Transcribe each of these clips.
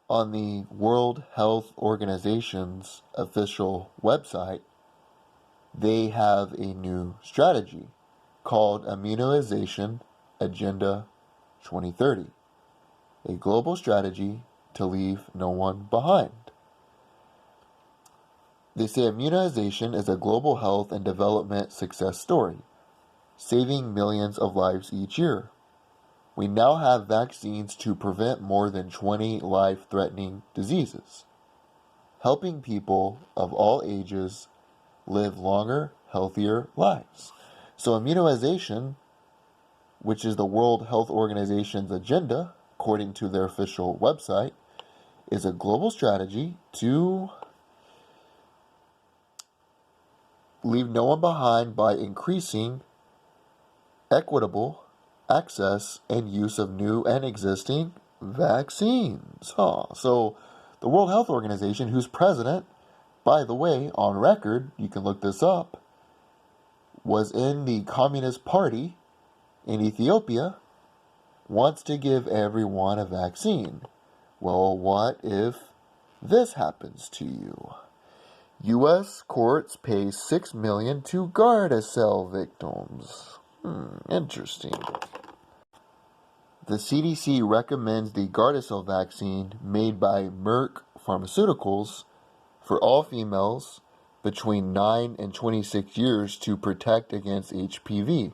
On the World Health Organization's official website, they have a new strategy called Immunization Agenda 2030, a global strategy to leave no one behind. They say immunization is a global health and development success story, saving millions of lives each year. We now have vaccines to prevent more than 20 life-threatening diseases, helping people of all ages live longer, healthier lives. So immunization, which is the World Health Organization's agenda, according to their official website, is a global strategy to leave no one behind by increasing equitable access and use of new and existing vaccines. So the World Health Organization, whose president, by the way, on record, you can look this up, was in the Communist Party in Ethiopia, wants to give everyone a vaccine. Well, what if this happens to you? U.S. courts pay $6 million to Gardasil victims. Interesting. The CDC recommends the Gardasil vaccine made by Merck Pharmaceuticals for all females between 9 and 26 years to protect against HPV.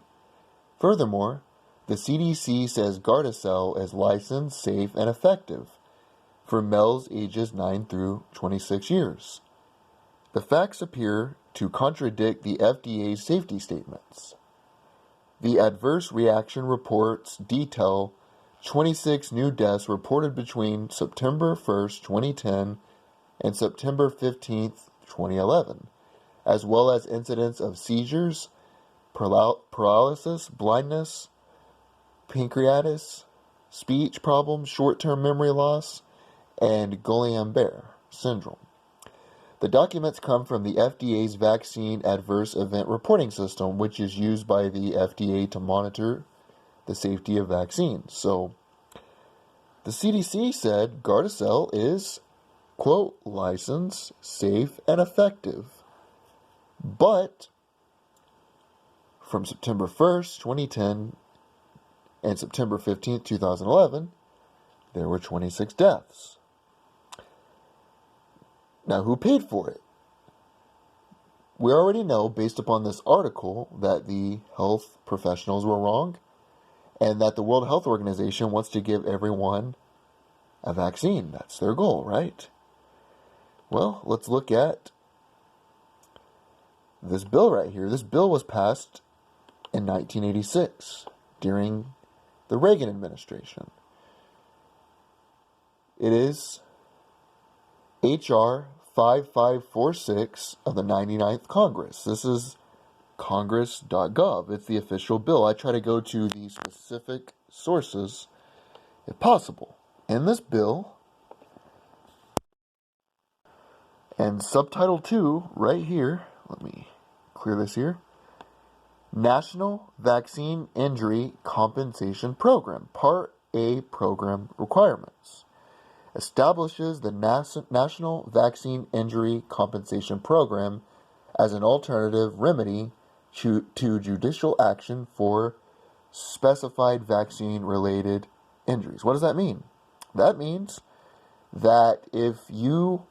Furthermore, the CDC says Gardasil is licensed, safe, and effective for males ages 9 through 26 years. The facts appear to contradict the FDA's safety statements. The adverse reaction reports detail 26 new deaths reported between September 1st, 2010 and September 15th, 2011, as well as incidents of seizures, paralysis, blindness, pancreatitis, speech problems, short-term memory loss, and Guillain-Barré syndrome. The documents come from the FDA's Vaccine Adverse Event Reporting System, which is used by the FDA to monitor the safety of vaccines. So, the CDC said Gardasil is, quote, licensed, safe, and effective. But, from September 1st, 2010, and September 15th, 2011, there were 26 deaths. Now, who paid for it? We already know, based upon this article, that the health professionals were wrong and that the World Health Organization wants to give everyone a vaccine. That's their goal, right? Well, let's look at this bill right here. This bill was passed in 1986 during the Reagan administration. It is H.R. 5546 of the 99th Congress. This is congress.gov. It's the official bill. I try to go to the specific sources if possible. In this bill, and subtitle 2 right here, let me clear this here, National Vaccine Injury Compensation Program, Part A Program Requirements, establishes the National Vaccine Injury Compensation Program as an alternative remedy to judicial action for specified vaccine-related injuries. What does that mean? That means that if you,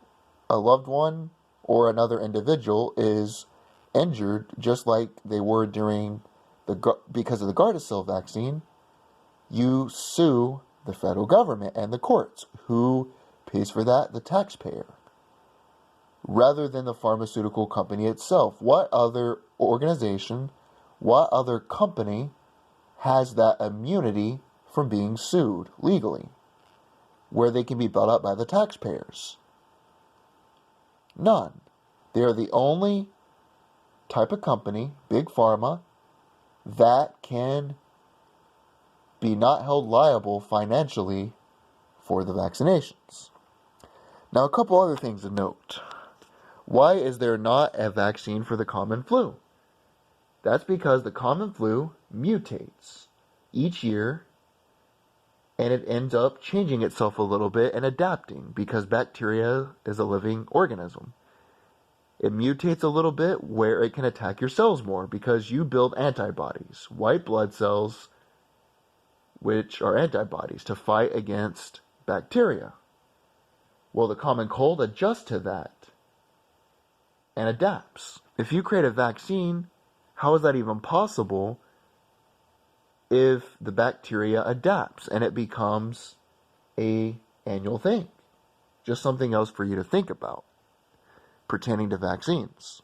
a loved one, or another individual is injured just like they were because of the Gardasil vaccine, you sue the federal government and the courts. Who pays for that? The taxpayer. Rather than the pharmaceutical company itself. What other organization, what other company has that immunity from being sued legally, where they can be bailed out by the taxpayers? None. They are the only type of company, big pharma, that can be not held liable financially for the vaccinations. Now, a couple other things to note. Why is there not a vaccine for the common flu? That's because the common flu mutates each year and it ends up changing itself a little bit and adapting because bacteria is a living organism. It mutates a little bit where it can attack your cells more because you build antibodies, white blood cells, which are antibodies to fight against bacteria. Well, the common cold adjusts to that and adapts. If you create a vaccine, how is that even possible if the bacteria adapts and it becomes an annual thing? Just something else for you to think about pertaining to vaccines.